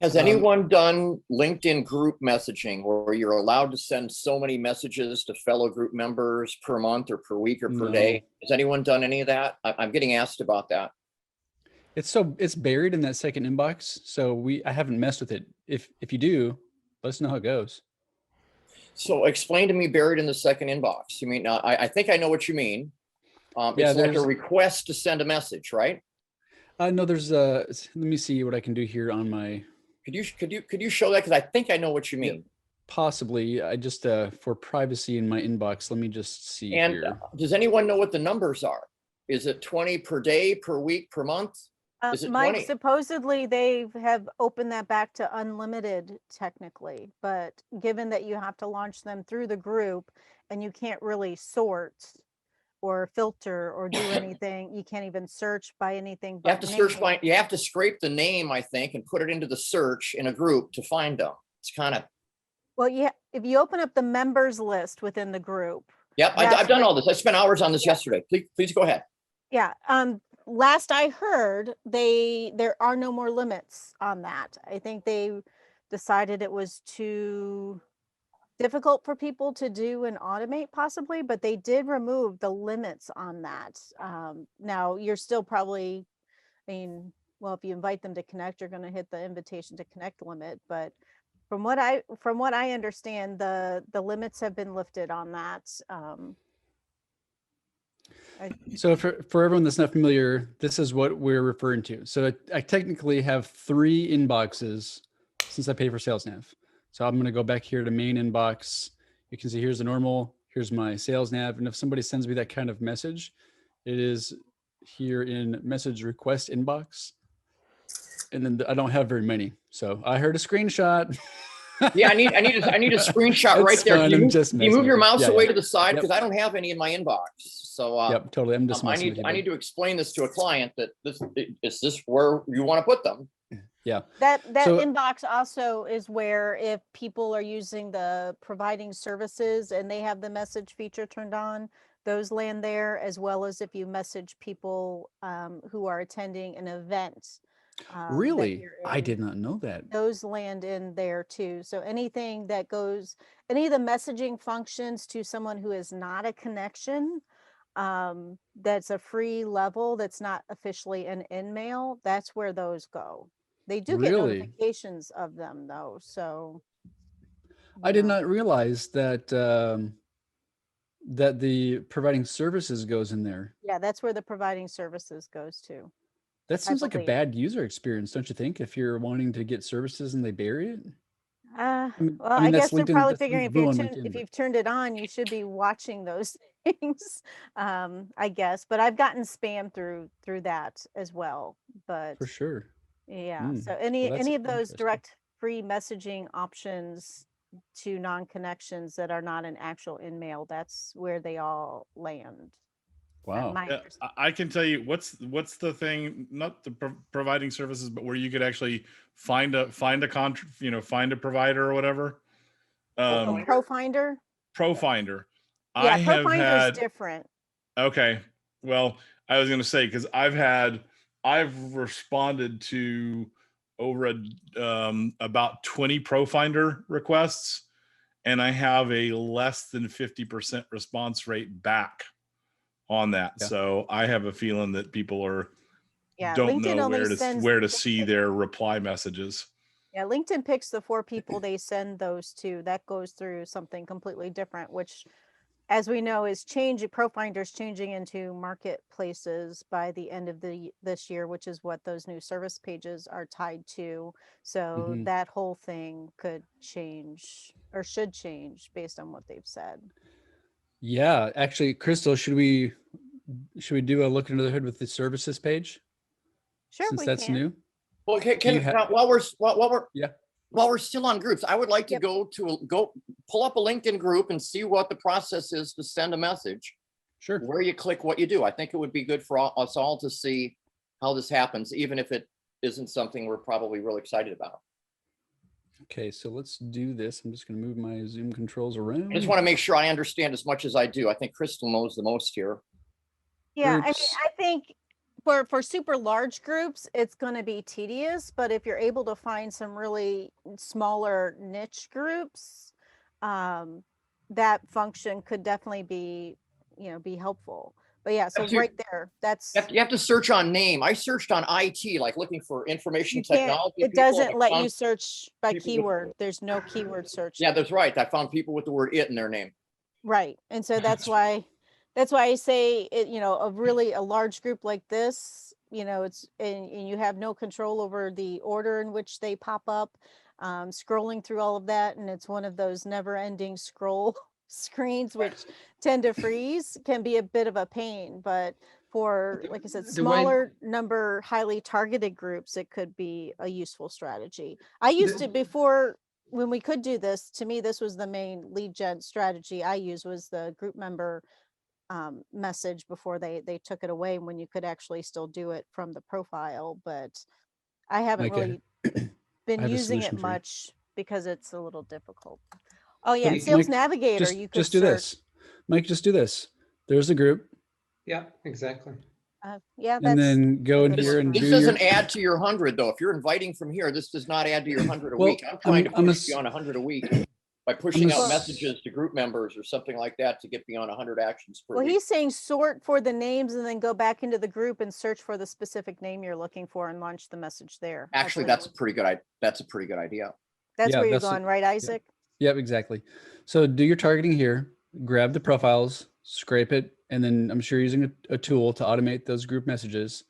Has anyone done LinkedIn group messaging where you're allowed to send so many messages to fellow group members per month or per week or per day? Has anyone done any of that? I'm getting asked about that. It's buried in that second inbox. So I haven't messed with it. If you do, let us know how it goes. So explain to me buried in the second inbox. You mean, I think I know what you mean. It's like a request to send a message, right? No, let me see what I can do here on my. Could you show that? Because I think I know what you mean. Possibly. I just, for privacy in my inbox, let me just see here. And does anyone know what the numbers are? Is it 20 per day, per week, per month? Is it Mike, 20? supposedly they have opened that back to unlimited technically, but given that you have to launch them through the group and you can't really sort or filter or do anything, you can't even search by anything. You have to search by, you have to scrape the name, I think, and put it into the search in a group to find them. It's kind of. Well, yeah, if you open up the members list within the group. Yep, I've done all this. I spent hours on this yesterday. Please go ahead. Yeah. Last I heard, there are no more limits on that. I think they decided it was too difficult for people to do and automate possibly, but they did remove the limits on that. Now you're still probably, well, if you invite them to connect, you're going to hit the invitation to connect limit. But from what I understand, the limits have been lifted on that. So for everyone that's not familiar, this is what we're referring to. So I technically have 3 inboxes since I pay for SalesNav. So I'm going to go back here to main inbox. You can see here's the normal, here's my SalesNav. And if somebody sends me that kind of message, it is here in message request inbox. And then I don't have very many. So I heard a screenshot. Yeah, I need a screenshot right there. Fun. You move your mouse away to the side because I don't have any in my inbox. So yep, totally. I'm just I need to explain this to a client that this is where you want to put them. Yeah. That inbox also is where if people are using the providing services and they have the message feature turned on, those land there, as well as if you message people who are attending an event. Really? I did not know that. Those land in there too. So anything that goes, any of the messaging functions to someone who is not a connection, that's a free level, that's not officially an in-mail, that's where those go. They do get notifications of them though. So I did not realize that that the providing services goes in there. Yeah, that's where the providing services goes to. That seems like a bad user experience, don't you think? If you're wanting to get services and they bury it. Well, I guess they're probably figuring if you've turned it on, you should be watching those things. I guess, but I've gotten spam through that as well. But for sure. Yeah. So any of those direct free messaging options to non-connections that are not an actual in-mail, that's where they all land. Wow. Yeah, I can tell you what's the thing, not the providing services, but where you could actually find a provider or whatever. ProFinder. ProFinder. Yeah, ProFinder is different. Okay. Well, I was going to say, because I've responded to over about 20 ProFinder requests, and I have a less than 50% response rate back on that. Yeah. So I have a feeling that people don't LinkedIn know where to see their reply messages. Yeah, LinkedIn picks the 4 people they send those to. That goes through something completely different, which, as we know, is changing. ProFinder's changing into marketplaces by the end of this year, which is what those new service pages are tied to. So that whole thing could change or should change based on what they've said. Yeah, actually, Crystal, should we do a look under the hood with the services page? Sure, since that's new. Well, while we're still on groups, I would like to go pull up a LinkedIn group and see what the process is to send a message. Sure. Where you click, what you do. I think it would be good for us all to see how this happens, even if it isn't something we're probably real excited about. Okay, so let's do this. I'm just going to move my Zoom controls around. I just want to make sure I understand as much as I do. I think Crystal knows the most here. Yeah, I think for super large groups, it's going to be tedious, but if you're able to find some really smaller niche groups, that function could definitely be, be helpful. But yeah, so right there, that's, You have to search on name. I searched on IT, like looking for information you can't, technology. it people, doesn't and I let found you search by people with- keyword. There's no keyword search. Yeah, that's right. I found people with the word "it" in their name. Right. And so that's why I say it, a large group like this, it's, and you have no control over the order in which they pop up, scrolling through all of that. And it's one of those never ending scroll screens, which tend to freeze, can be a bit of a pain, but for, like I said, smaller number, highly targeted groups, it could be a useful strategy. I used to, before, when we could do this, to me, this was the main lead gen strategy I used, was the group member message before they took it away, when you could actually still do it from the profile. But I haven't really been using it much because it's a little difficult. Oh yeah, and Sales Navigator, you could just do this. Mike, just do this. There's a group. Yeah, exactly. Yeah, and then go in here and this doesn't add to your 100 though. If you're inviting from here, this does not add to your 100 a week. I'm trying to push beyond 100 a week by pushing out messages to group members or something like that to get beyond 100 actions per week. Well, he's saying sort for the names and then go back into the group and search for the specific name you're looking for and launch the message there. Actually, that's a pretty good idea. That's where you're going, right, Isaac? Yep, exactly. So do your targeting here, grab the profiles, scrape it, and then I'm sure using a tool to automate those group messages,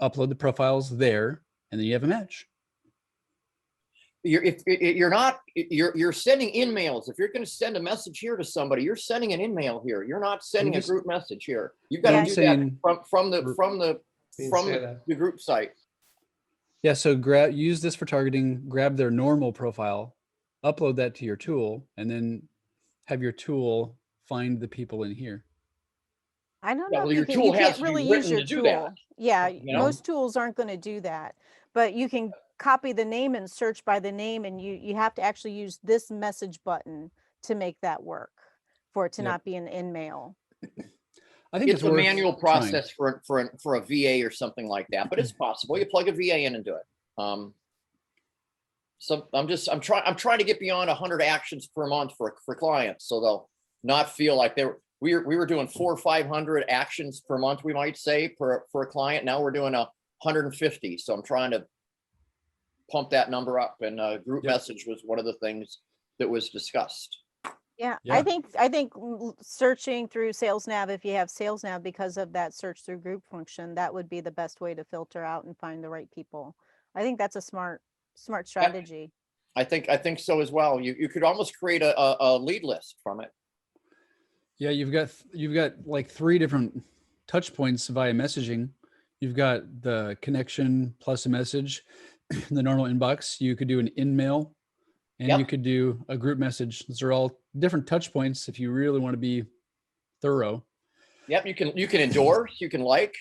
upload the profiles there, and then you have a match. You're sending in-mails. If you're going to send a message here to somebody, you're sending an in-mail here. You're not sending a group message here. You've got to do that from the group site. Yeah, so use this for targeting, grab their normal profile, upload that to your tool, and then have your tool find the people in here. I don't know. You can't really use your tool. Yeah, most tools aren't going to do that, but you can copy the name and search by the name, and you have to actually use this message button to make that work, for it to not be an in-mail. I think it's a manual process for a VA or something like that, but it's possible. You plug a VA in and do it. So I'm trying to get beyond 100 actions per month for clients, so they'll not feel like we were doing 400 or 500 actions per month, we might say, for a client. Now we're doing 150. So I'm trying to pump that number up, and group message was one of the things that was discussed. Yeah. I think searching through Sales Nav, if you have Sales Nav, because of that search through group function, that would be the best way to filter out and find the right people. I think that's a smart strategy. I think so as well. You could almost create a lead list from it. Yeah, you've got like 3 different touch points via messaging. You've got the connection plus a message, the normal inbox. You could do an in-mail, and you could do a group message. Those are all different touch points if you really want to be thorough. Yep, you can endorse, you can like,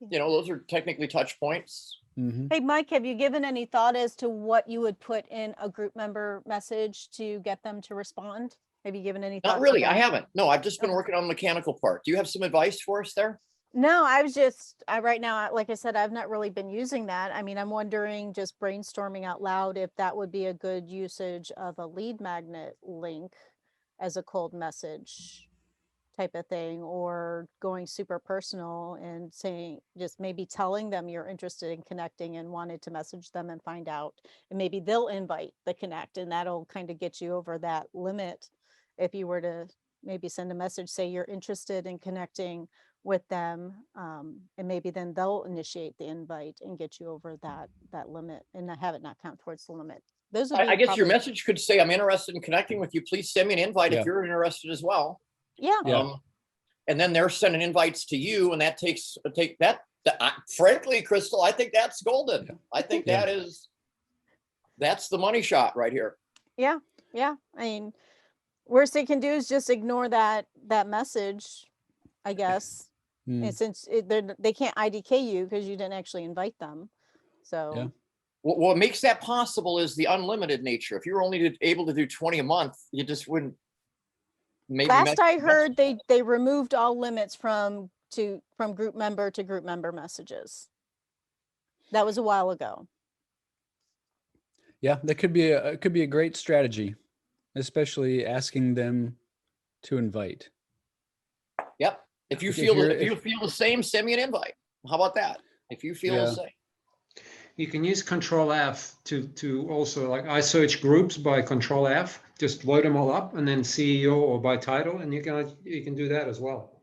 those are technically touch points. Mm-hmm. Hey, Mike, have you given any thought as to what you would put in a group member message to get them to respond? Have you given any thought? Not really. I haven't. No, I've just been working on the mechanical part. Do you have some advice for us there? No, right now, like I said, I've not really been using that. I mean, I'm wondering, just brainstorming out loud, if that would be a good usage of a lead magnet link as a cold message type of thing, or going super personal and saying, just maybe telling them you're interested in connecting and wanted to message them and find out, and maybe they'll invite the connect, and that'll kind of get you over that limit. If you were to maybe send a message, say you're interested in connecting with them, and maybe then they'll initiate the invite and get you over that limit, and have it not count towards the limit. Those would be, I guess your message could say, I'm interested in connecting with you. Please send me an invite if you're interested as well. Yeah. And then they're sending invites to you, and that frankly, Crystal, I think that's golden. Yeah. I think that's the money shot right here. Yeah. I mean, worst they can do is just ignore that message, I guess. And since they can't IDK you because you didn't actually invite them. So what makes that possible is the unlimited nature. If you're only able to do 20 a month, you just wouldn't. Last I heard, they removed all limits from from group member to group member messages. That was a while ago. Yeah, that could be a great strategy, especially asking them to invite. Yep. If you If feel you're- if you feel the same, send me an invite. How about that? If you feel the Yeah. same. You can use Control F to also, like, I search groups by Control F, just load them all up, and then CEO or by title, and you can do that as well.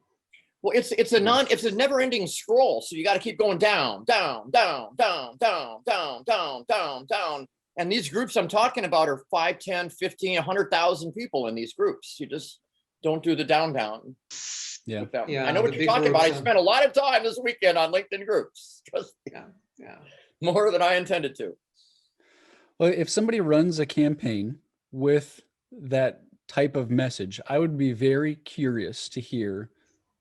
Well, it's a never-ending scroll. So you got to keep going down, down, down, down, down, down, down, down, down. And these groups I'm talking about are 5, 10, 15, 100,000 people in these groups. You just don't do the down, down. Yeah. With them. Yeah, I know what the you're big talking about. I groups, spent a lot of time this weekend on LinkedIn groups. Trust me, Yeah. more than I intended to. Well, if somebody runs a campaign with that type of message, I would be very curious to hear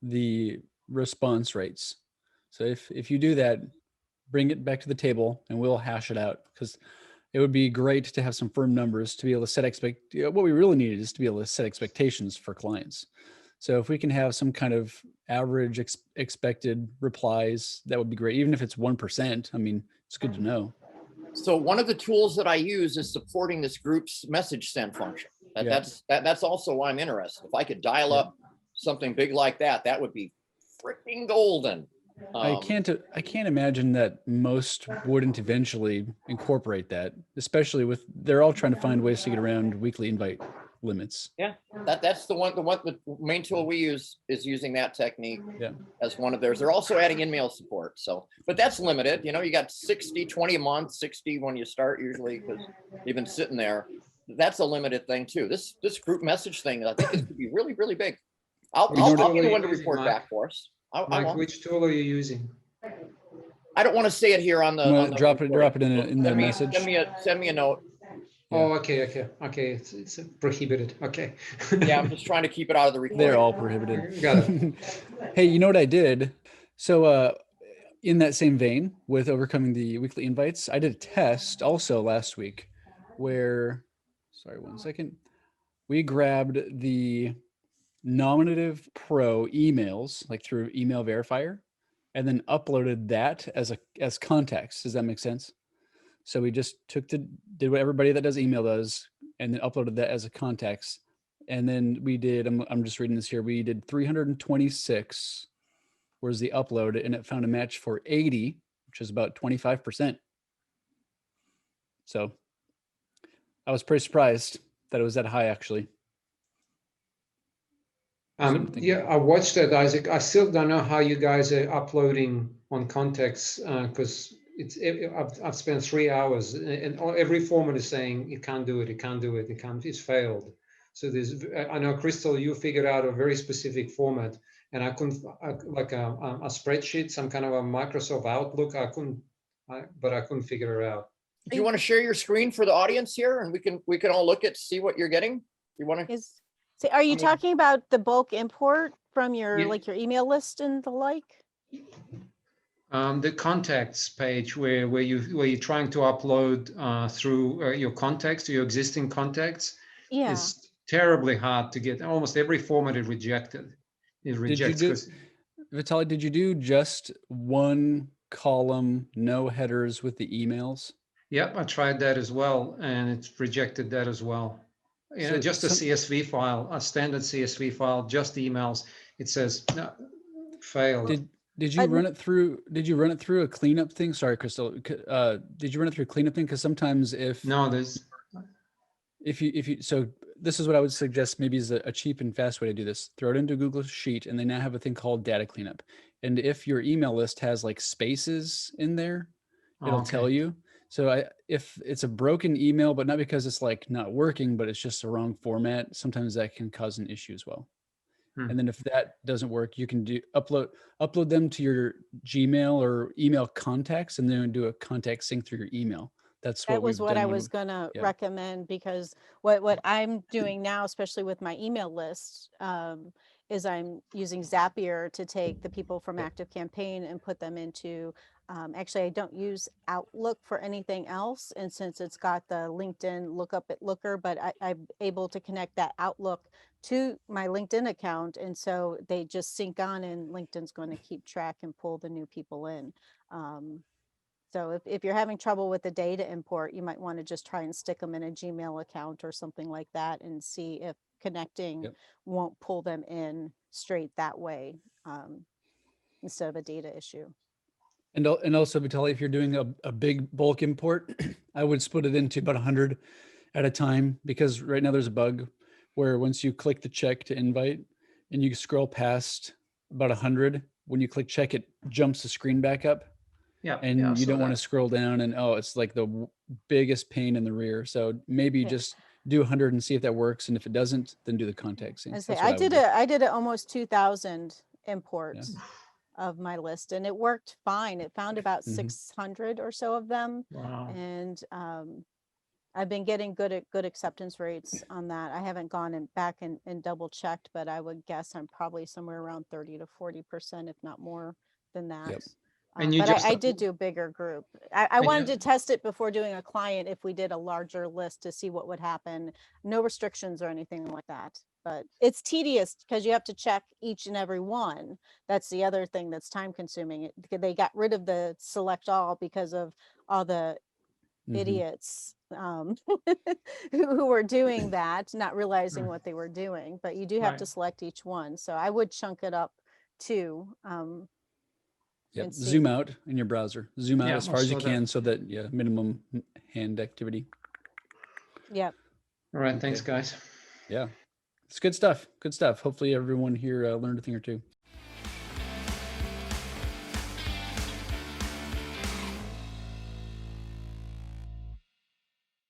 the response rates. So if you do that, bring it back to the table and we'll hash it out, because it would be great to have some firm numbers to be able to set what we really need is to be able to set expectations for clients. So if we can have some kind of average expected replies, that would be great. Even if it's 1%, I mean, it's good to know. So one of the tools that I use is supporting this group's message send function. Yeah. That's also why I'm interested. If I could dial up something big like that, that would be freaking golden. I can't imagine that most wouldn't eventually incorporate that, especially with they're all trying to find ways to get around weekly invite limits. Yeah, that's the main tool we use is using that technique as one of theirs. They're also adding email support. So, but that's limited. You know, you got 60, 20 a month, 60 when you start usually, because you've been sitting there. That's a limited thing too. This group message thing, I think it could be really, really big. I'll be the one to report back for us. Mike, which tool are you using? I don't want to say it here on the drop it in the message. Send me a note. Oh, okay. It's prohibited. Okay. Yeah, I'm just trying to keep it out of the recording. They're all prohibited. Got it. Hey, you know what I did? So in that same vein with overcoming the weekly invites, I did a test also last week where, sorry, one second. We grabbed the Nominative Pro emails, like through email verifier, and then uploaded that as context. Does that make sense? So we just did what everybody that does email does, and then uploaded that as a context. And then we did, I'm just reading this here. We did 326 was the upload, and it found a match for 80, which is about 25%. So I was pretty surprised that it was that high, actually. Yeah, I watched that, Isaac. I still don't know how you guys are uploading on context, because I've spent 3 hours, and every format is saying you can't do it, it's failed. So I know, Crystal, you figured out a very specific format, and I couldn't, like a spreadsheet, some kind of a Microsoft Outlook. But I couldn't figure it out. Do you want to share your screen for the audience here, and we can all look at see what you're getting? You want to? Are you talking about the bulk import from your Yeah. like your email list and the like? The contacts page where you're trying to upload through your contacts, your existing contacts, is terribly hard to get. Almost every format is rejected. It rejects. Vitaly, did you do just one column, no headers with the emails? Yep, I tried that as well, and it's rejected that as well. You know, just a CSV file, a standard CSV file, just emails. It says no, failed. Did you run it through? Did you run it through a cleanup thing? Sorry, Crystal. Did you run it through a cleanup thing? Because sometimes if you so this is what I would suggest. Maybe is a cheap and fast way to do this. Throw it into a Google Sheet, and they now have a thing called data cleanup. And if your email list has like spaces in there, it'll tell you. So if it's a broken email, but not because it's like not working, but it's just the wrong format, sometimes that can cause an issue as well. And then if that doesn't work, you can upload them to your Gmail or email contacts, and then do a contact sync through your email. That was what I was going to recommend, because what I'm doing now, especially with my email list, is I'm using Zapier to take the people from Active Campaign and put them into, actually, I don't use Outlook for anything else. And since it's got the LinkedIn lookup at Looker, but I'm able to connect that Outlook to my LinkedIn account. And so they just sync on, and LinkedIn's going to keep track and pull the new people in. So if you're having trouble with the data import, you might want to just try and stick them in a Gmail account or something like that and see if connecting Yep. won't pull them in straight that way, instead of a data issue. And also, Vitaly, if you're doing a big bulk import, I would split it into about 100 at a time, because right now there's a bug where once you click the check to invite and you scroll past about 100, when you click check, it jumps the screen back up. Yeah. And yeah, I you saw don't want to that. scroll down, and it's like the biggest pain in the rear. So maybe Yeah. just do 100 and see if that works. And if it doesn't, then do the contact sync. I say That's what I would did do. I did a almost 2,000 imports of my list, and it worked fine. It found about Mhm. 600 or so of them, Wow. and I've been getting good acceptance rates on that. I haven't gone back and double checked, but I would guess I'm probably somewhere around 30 to 40%, if not more than that. Yep. And you But just I did do a bigger group. I And wanted you- to test it before doing a client if we did a larger list to see what would happen. No restrictions or anything like that. But it's tedious because you have to check each and every one. That's the other thing that's time consuming. They got rid of the select all because of all the Mhm. idiots who were doing that, not realizing what they were doing. But you do have to Right. select each one. So I would chunk it up too. Yep. And see. Zoom out in your browser. Zoom out Yeah, as I far as you saw that. can so that minimum hand activity. Yep. All right. Thanks, Okay. guys. Yeah. It's good stuff. Good stuff. Hopefully everyone here learned a thing or two.